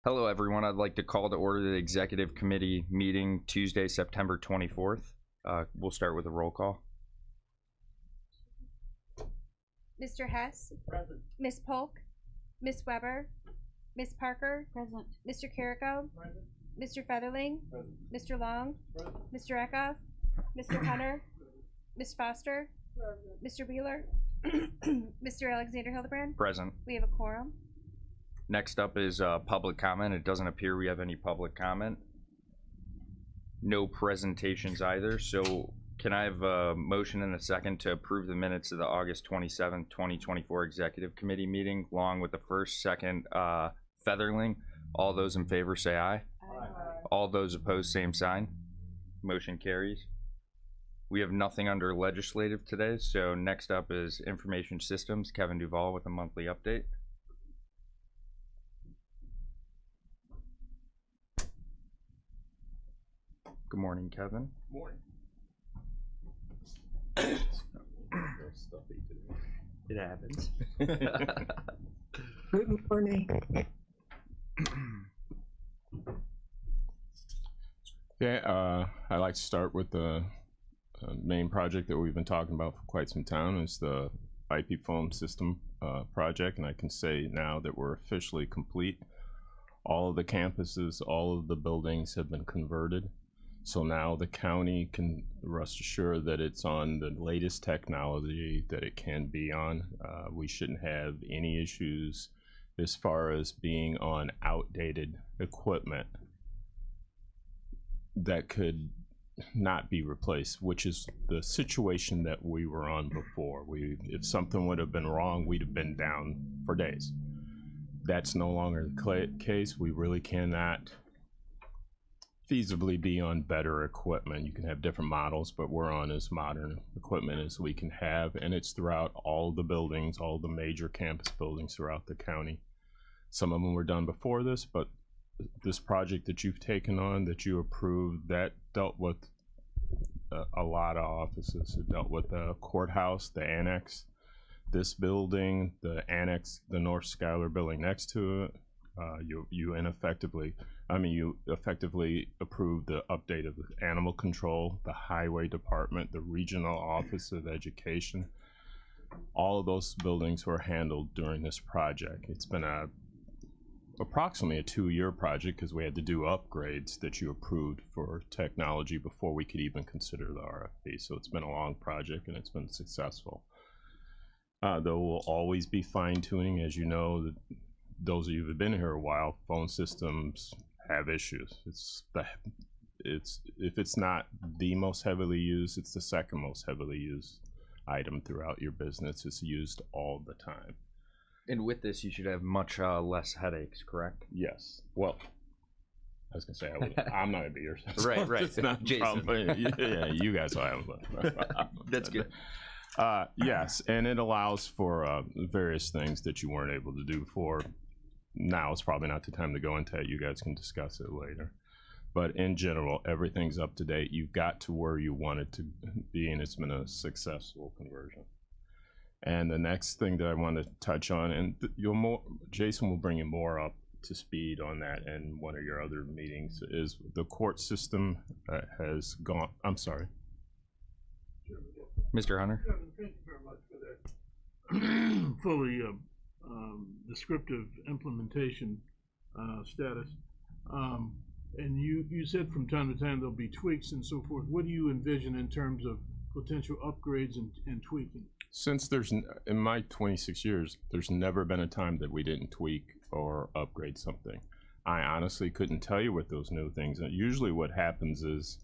Hello, everyone. I'd like to call to order the Executive Committee meeting Tuesday, September 24th. We'll start with a roll call. Mr. Hess? Present. Ms. Polk? Ms. Weber? Ms. Parker? Present. Mr. Carrico? Present. Mr. Featherling? Present. Mr. Long? Present. Mr. Eckhoff? Mr. Hunter? Ms. Foster? Present. Mr. Wheeler? Mr. Alexander Hildebrand? Present. We have a quorum. Next up is public comment. It doesn't appear we have any public comment. No presentations either. So can I have a motion and a second to approve the minutes of the August 27th, 2024 Executive Committee meeting, along with the first, second, Featherling? All those in favor say aye. Aye. All those opposed, same sign. Motion carries. We have nothing under legislative today, so next up is information systems. Kevin Duvall with a monthly update. Good morning, Kevin. Morning. It happens. Good morning. Yeah, I'd like to start with the main project that we've been talking about for quite some time. Is the IP phone system project, and I can say now that we're officially complete. All of the campuses, all of the buildings have been converted. So now the county can rest assured that it's on the latest technology that it can be on. We shouldn't have any issues as far as being on outdated equipment that could not be replaced, which is the situation that we were on before. If something would have been wrong, we'd have been down for days. That's no longer the case. We really cannot feasibly be on better equipment. You can have different models, but we're on as modern equipment as we can have, and it's throughout all the buildings, all the major campus buildings throughout the county. Some of them were done before this, but this project that you've taken on, that you approved, that dealt with a lot of offices. It dealt with the courthouse, the annex, this building, the annex, the North Schuyler building next to it. You effectively approved the update of the animal control, the highway department, the regional office of education. All of those buildings were handled during this project. It's been approximately a 2-year project because we had to do upgrades that you approved for technology before we could even consider the RFP. So it's been a long project and it's been successful. There will always be fine tuning, as you know. Those of you who've been here a while, phone systems have issues. If it's not the most heavily used, it's the second most heavily used item throughout your business. It's used all the time. And with this, you should have much less headaches, correct? Yes. Well, I was gonna say I'm not gonna be here. Right. It's not Jason. yeah, you guys will have it. That's good. Yes, and it allows for various things that you weren't able to do before. Now it's probably not the time to go into it. You guys can discuss it later. But in general, everything's up to date. You've got to where you want it to be, and it's been a successful conversion. And the next thing that I want to touch on, and Jason will bring you more up to speed on that in one of your other meetings, is the court system has gone. I'm sorry. Mr. Hunter? Thank you very much for that fully descriptive implementation status. And you said from time to time there'll be tweaks and so forth. What do you envision in terms of potential upgrades and tweaking? Since in my 26 years, there's never been a time that we didn't tweak or upgrade something. I honestly couldn't tell you what those new things are. Usually what happens is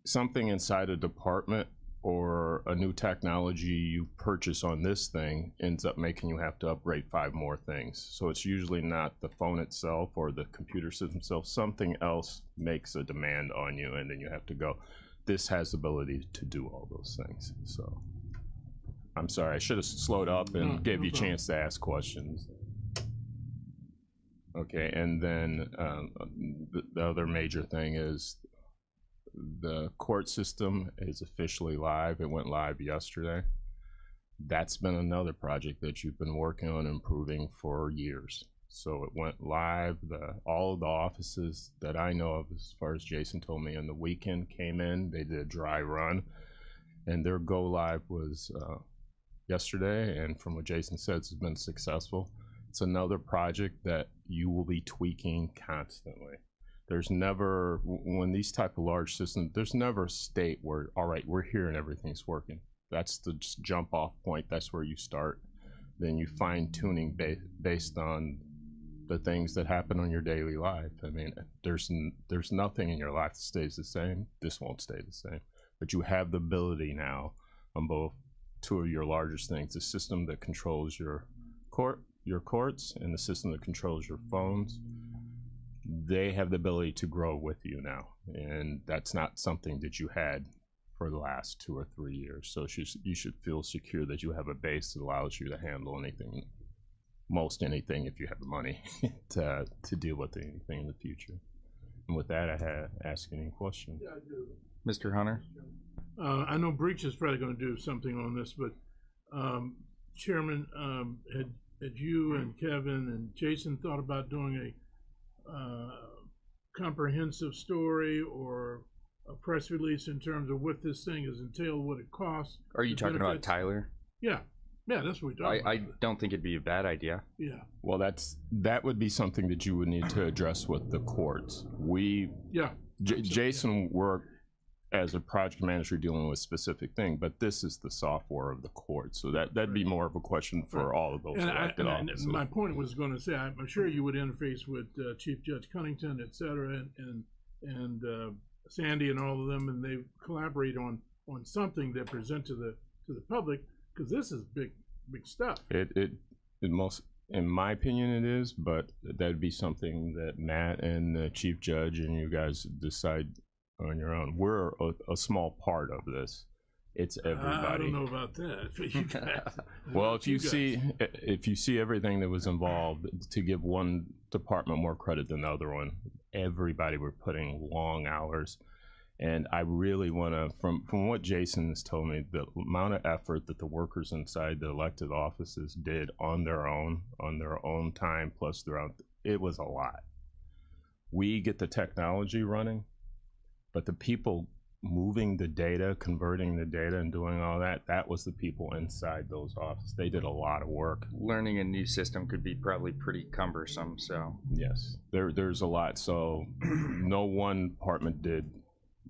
something inside a department or a new technology you purchase on this thing ends up making you have to upgrade 5 more things. So it's usually not the phone itself or the computer system itself. Something else makes a demand on you, and then you have to go. This has the ability to do all those things. So I'm sorry, I should have slowed up and gave you a chance to ask questions. Okay, and then the other major thing is the court system is officially live. It went live yesterday. That's been another project that you've been working on improving for years. So it went live. All of the offices that I know of, as far as Jason told me, on the weekend came in. They did a dry run, and their go live was yesterday. And from what Jason said, it's been successful. It's another project that you will be tweaking constantly. There's never, when these type of large systems, there's never a state where, all right, we're here and everything's working. That's the jump off point. That's where you start. Then you fine tuning based on the things that happen on your daily life. I mean, there's nothing in your life that stays the same. This won't stay the same. But you have the ability now on both two of your largest things, the system that controls your courts and the system that controls your phones. They have the ability to grow with you now, and that's not something that you had for the last 2 or 3 years. So you should feel secure that you have a base that allows you to handle anything, most anything, if you have the money to deal with anything in the future. And with that, I ask any questions. Yeah, I do. Mr. Hunter? I know Breach is probably going to do something on this, but Chairman, had you and Kevin and Jason thought about doing a comprehensive story or a press release in terms of what this thing is entailed, what it costs? Are you the talking about benefits? Tyler? Yeah, that's what we're talking I about. don't think it'd be a bad idea. Yeah, Well, that would be something that you would need to address with the courts. yeah. Jason worked as a project manager dealing with specific thing, but this is the software of the court. So that'd be more of a question for all of those And elected offices. my point was going to say, I'm sure you would interface with Chief Judge Cunnington, et cetera, and Sandy and all of them, and they collaborate on something that present to the public, because this is big stuff. It most, in my opinion, it is, but that'd be something that Matt and the chief judge and you guys decide on your own. We're a small part of this. It's everybody. I don't know about that. But you guys, Well, if you see everything that was involved, to give one department more credit than the other one, everybody were putting long hours. And I really want to, from what Jason has told me, the amount of effort that the workers inside the elected offices did on their own time, plus throughout, it was a lot. We get the technology running, but the people moving the data, converting the data and doing all that, that was the people inside those offices. They did a lot of work. Learning a new system could be probably pretty cumbersome, so. Yes, there's a lot. So no one department did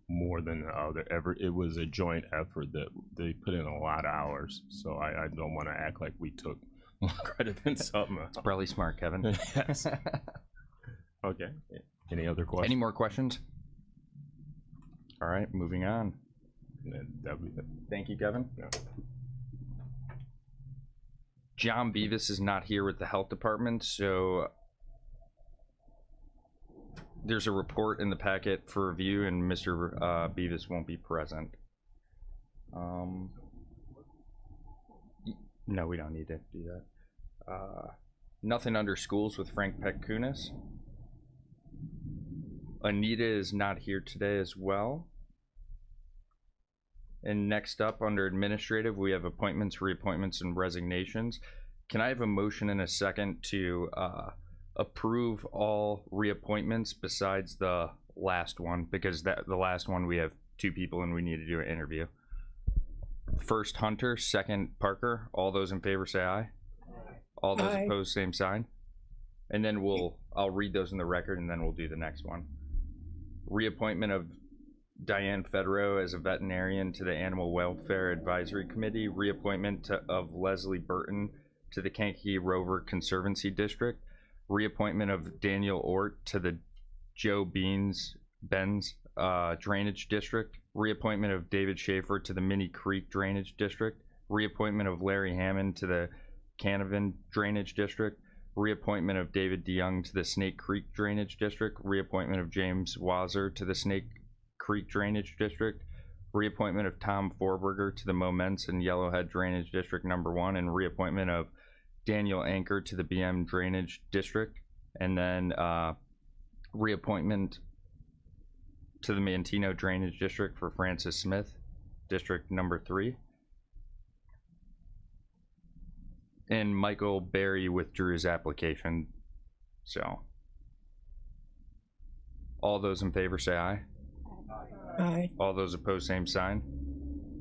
more than the other. It was a joint effort that they put in a lot of hours. So I don't want to act like we took more credit than something else. Probably smart, Kevin. Yes. Okay. Any other questions? Any more questions? All right, moving on. That'd be it. Thank you, Kevin. Yeah. John Beavis is not here with the health department, so there's a report in the packet for review, and Mr. Beavis won't be present. No, we don't need to do that. Nothing under schools with Frank Pekunis. Anita is not here today as well. And next up, under administrative, we have appointments, reappointments, and resignations. Can I have a motion and a second to approve all reappointments besides the last one? Because the last one, we have 2 people and we need to do an interview. First, Hunter. Second, Parker. All those in favor say aye. All those opposed, same sign. And then I'll read those in the record, and then we'll do the next one. Reappointment of Diane Federer as a veterinarian to the Animal Welfare Advisory Committee. Reappointment of Leslie Burton to the Kankakee Rover Conservancy District. Reappointment of Daniel Ort to the Joe Benz Drainage District. Reappointment of David Schaefer to the Minnie Creek Drainage District. Reappointment of Larry Hammond to the Canavan Drainage District. Reappointment of David DeYoung to the Snake Creek Drainage District. Reappointment of James Wazer to the Snake Creek Drainage District. Reappointment of Tom Forberger to the Moments and Yellowhead Drainage District number 1, and reappointment of Daniel Anker to the BM Drainage District, and then reappointment to the Mantino Drainage District for Francis Smith, District number 3. And Michael Berry withdrew his application So, all those in favor say aye. Aye. All those opposed, same sign.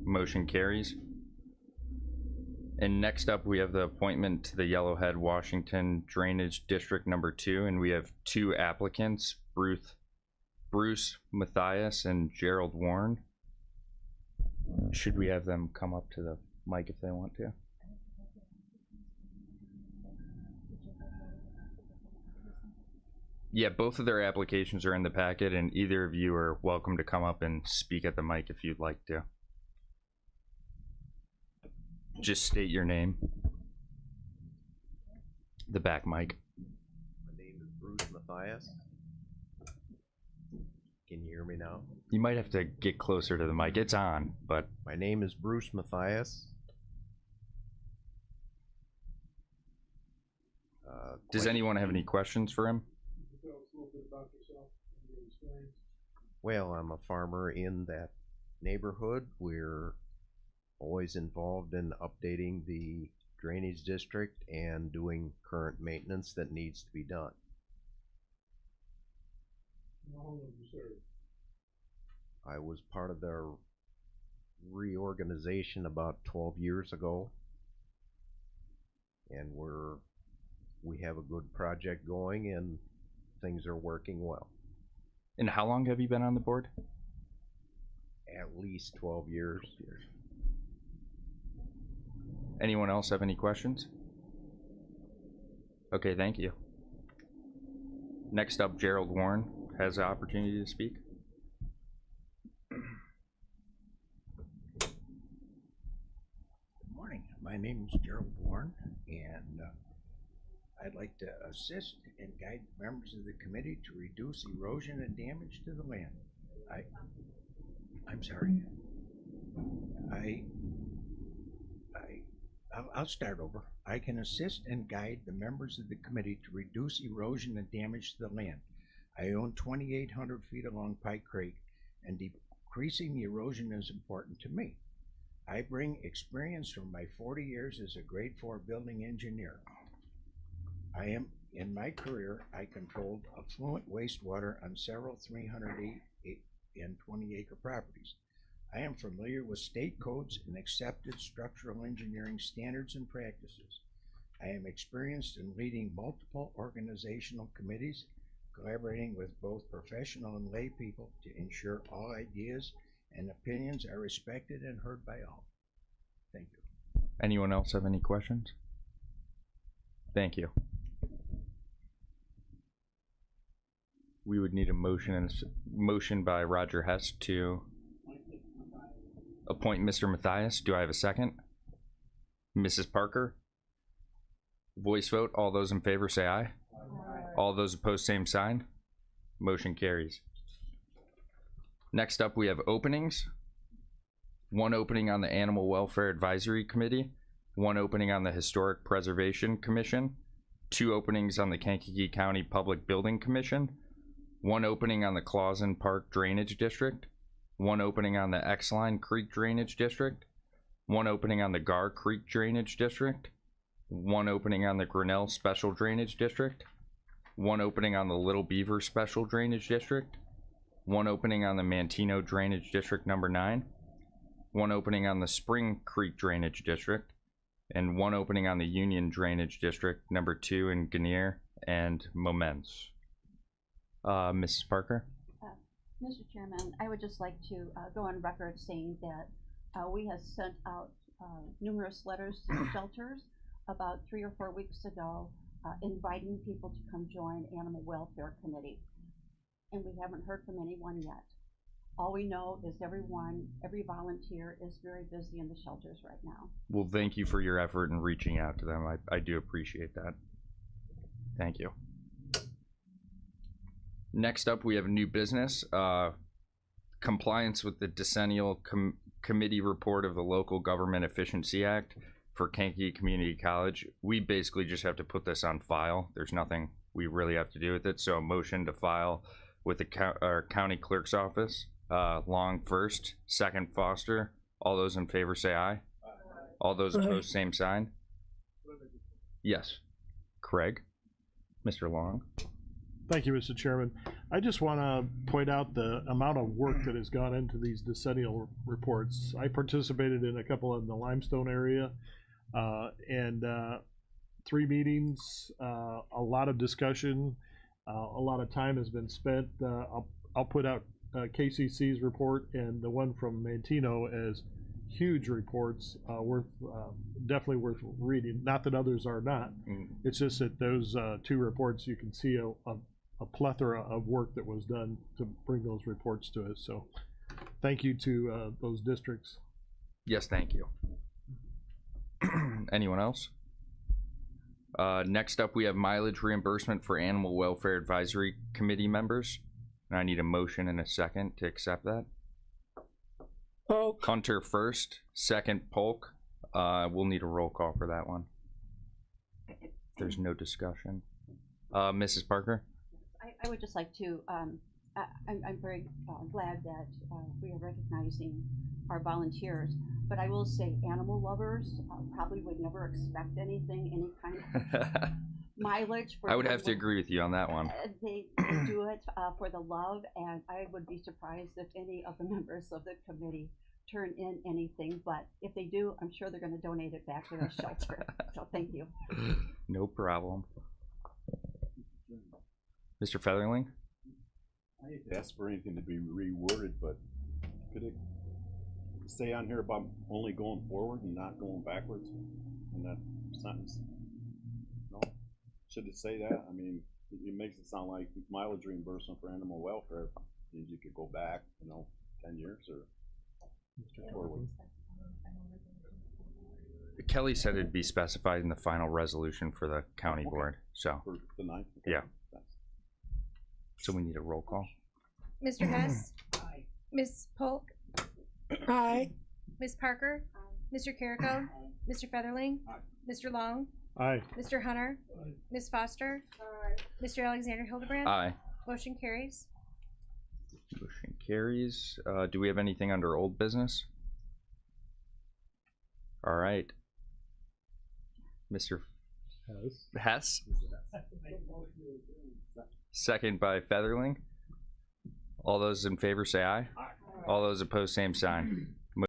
Motion carries. And next up, we have the appointment to the Yellowhead Washington Drainage District Number 2, and we have two applicants, Bruce Mathias and Gerald Warren. Should we have them come up to the mic if they want to? Yeah, both of their applications are in the packet, and either of you are welcome to come up and speak at the mic if you'd like to. Just state your name. The back mic. My name is Bruce Mathias. Can you hear me now? You might have to get closer to the mic. It's on, but My name is Bruce Mathias. does anyone have any questions for him? Well, I'm a farmer in that neighborhood. We're always involved in updating the drainage district and doing current maintenance that needs to be done. How long have you served? I was part of their reorganization about 12 years ago, and we have a good project going and things are working well. And how long have you been on the board? At least 12 years. Anyone else have any questions? Okay, thank you. Next up, Gerald Warren has the opportunity to speak. Good morning. My name is Gerald Warren, and I'd like to assist and guide members of the committee to reduce erosion and damage to the land. I'm sorry. I'll start over. I can assist and guide the members of the committee to reduce erosion and damage to the land. I own 2,800 feet along Pike Creek, and decreasing the erosion is important to me. I bring experience from my 40 years as a grade 4 building engineer. In my career, I controlled affluent wastewater on several 300 and 20-acre properties. I am familiar with state codes and accepted structural engineering standards and practices. I am experienced in leading multiple organizational committees, collaborating with both professional and lay people to ensure all ideas and opinions are respected and heard by all. Thank you. Anyone else have any questions? Thank you. We would need a motion by Roger Hess to appoint Mr. Mathias. Do I have a second? Mrs. Parker? Voice vote. All those in favor say aye. All those opposed, same sign. Motion carries. Next up, we have openings. One opening on the Animal Welfare Advisory Committee, one opening on the Historic Preservation Commission, two openings on the Kankakee County Public Building Commission, one opening on the Clausen Park Drainage District, one opening on the Exline Creek Drainage District, one opening on the Gar Creek Drainage District, one opening on the Grinnell Special Drainage District, one opening on the Little Beaver Special Drainage District, one opening on the Mantino Drainage District number 9, one opening on the Spring Creek Drainage District, and one opening on the Union Drainage District number 2 in Guinier and Momence. Mrs. Parker? Mr. Chairman, I would just like to go on record saying that we have sent out numerous letters to shelters about 3 or 4 weeks ago inviting people to come join Animal Welfare Committee. And we haven't heard from anyone yet. All we know is every volunteer is very busy in the shelters right now. Well, thank you for your effort in reaching out to them. I do appreciate that. Thank you. Next up, we have new business. Compliance with the decennial committee report of the Local Government Efficiency Act for Kankakee Community College. We basically just have to put this on file. There's nothing we really have to do with it. So a motion to file with the our county clerk's office. Long first, second Foster. All those in favor say aye. All those opposed, same sign. Yes. Craig? Mr. Long. Thank you, Mr. Chairman. I just want to point out the amount of work that has gone into these decennial reports. I participated in a couple in the Limestone area, and 3 meetings, a lot of discussion, a lot of time has been spent. I'll put out KCC's report and the one from Mantino as huge reports, definitely worth reading. Not that others are not. It's just that those 2 reports, you can see a plethora of work that was done to bring those reports to us. So thank you to those districts. Yes, thank you. Anyone else? Next up, we have mileage reimbursement for Animal Welfare Advisory Committee members. And I need a motion and a second to accept that. Polk. Hunter first, second Polk. We'll need a roll call for that one. There's no discussion. Mrs. Parker? I would just like to, I'm very glad that we are recognizing our volunteers, but I will say animal lovers probably would never expect anything, any kind of mileage. For I would have to agree with you on that one. They do it for the love, and I would be surprised if any of the members of the committee turn in anything, but if they do, I'm sure they're going to donate it back to the shelter. So thank you. No problem. Mr. Featherling? I hate to ask for anything to be reworded, but could it say on here about only going forward and not going backwards in that sentence? No? Should it say that? I mean, it makes it sound like mileage reimbursement for animal welfare means you could go back, 10 years or forward. Kelly said it'd be specified in the final resolution for the county board, so. For the 9th? Okay. Yeah. Thanks. So we need a roll call. Mr. Hess. Ms. Polk. Aye. Ms. Parker. Mr. Carrico. Mr. Featherling. Mr. Long. Aye. Mr. Hunter. Ms. Foster. Mr. Alexander Hildebrand. Aye. Motion carries. Motion carries. Do we have anything under old business? All right. Mr. Hess? Second by Featherling. All those in favor say aye. All those opposed, same sign.